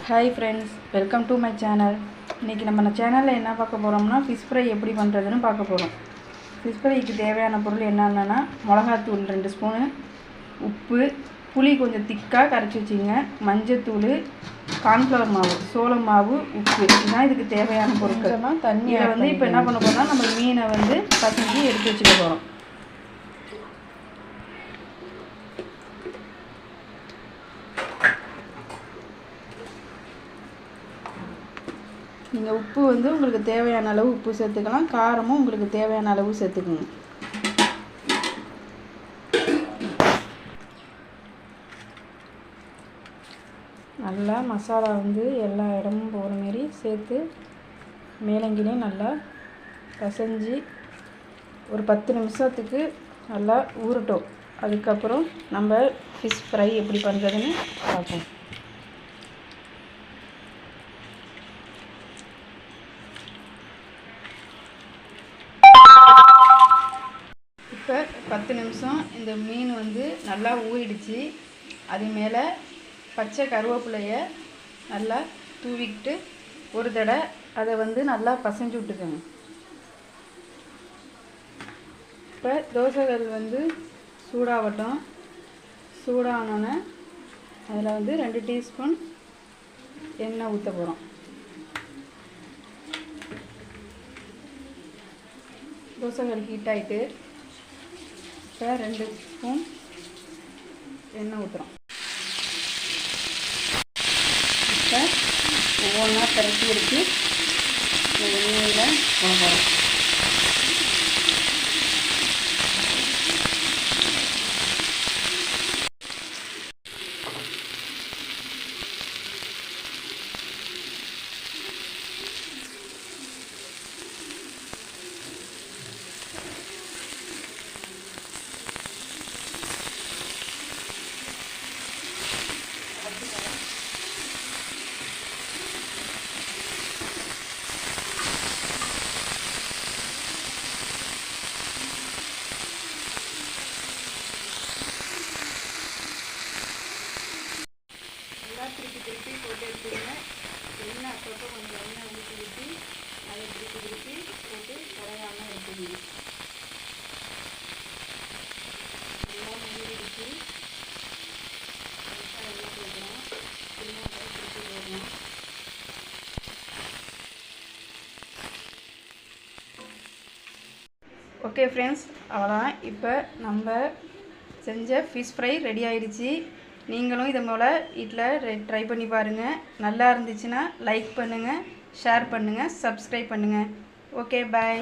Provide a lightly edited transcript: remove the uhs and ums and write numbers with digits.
Hi friends, welcome to my channel. இன்றைக்கி நம்ம சேனலில் என்ன பார்க்க போகிறோம்னா ஃபிஷ் ஃப்ரை எப்படி பண்ணுறதுன்னு பார்க்க போகிறோம். ஃபிஷ் ஃப்ரைக்கு தேவையான பொருள் என்னென்னா மிளகாத்தூள் 2 ஸ்பூனு, உப்பு, புளி கொஞ்சம் திக்காக கரைச்சி வச்சுங்க, மஞ்சத்தூள், கார்ன்ஃப்ளவர் மாவு, சோளம் மாவு, உப்பு, இதுதான் இதுக்கு தேவையான பொருட்கள். இதில் வந்து இப்போ என்ன பண்ண போகிறோம்னா நம்ம மீனை வந்து பசஞ்சு எடுத்து வச்சுக்க போகிறோம். நீங்கள் உப்பு வந்து உங்களுக்கு தேவையான அளவு உப்பு சேர்த்துக்கலாம், காரமும் உங்களுக்கு தேவையான அளவு சேர்த்துக்குங்க. நல்லா மசாலா வந்து எல்லா இடமும் போகிற மாரி சேர்த்து மேலங்கிலையும் நல்லா பசைஞ்சு ஒரு 10 நிமிஷத்துக்கு நல்லா ஊறட்டும். அதுக்கப்புறம் நம்ம ஃபிஷ் ஃப்ரை எப்படி பண்ணுறதுன்னு பார்ப்போம். இப்போ 10 நிமிஷம் இந்த மீன் வந்து நல்லா ஊறிடுச்சு. அது மேலே பச்சை கருவேப்பிலையை நல்லா தூவிக்கிட்டு ஒரு தடவை அதை வந்து நல்லா பசைஞ்சு விட்டுக்கோங்க. இப்போ தோசைகள் வந்து சூடாகட்டும். சூடானோன்னே அதில் வந்து 2 டீஸ்பூன் எண்ணெய் ஊற்ற போகிறோம். தோசைகள் ஹீட் ஆகிட்டு இப்போ 2 ஸ்பூன் எண்ணெய் ஊற்றுறோம். இப்போ ஒவ்வொன்றா திரட்டி எடுத்து இந்த எண்ணெயில் போட போகிறோம். திருப்பி போட்டு எடுத்துங்க. எண்ணெய் அப்பப்போ கொஞ்சம் எண்ணெய் ஊற்றி அதை திருப்பி போட்டு குறையாமல் எடுத்துக்கணும். நல்லா மூடிடுச்சு. எண்ணெய் போடுறோம். திருப்பி போடணும். ஓகே ஃப்ரெண்ட்ஸ், அவ்வளோதான். இப்போ நம்ம செஞ்ச ஃபிஷ் ஃப்ரை ரெடி ஆயிடுச்சு. நீங்களும் இதை போல் வீட்டில் ட்ரை பண்ணி பாருங்கள். நல்லா இருந்துச்சுன்னா லைக் பண்ணுங்கள், ஷேர் பண்ணுங்கள், சப்ஸ்கிரைப் பண்ணுங்கள். ஓகே, பாய்.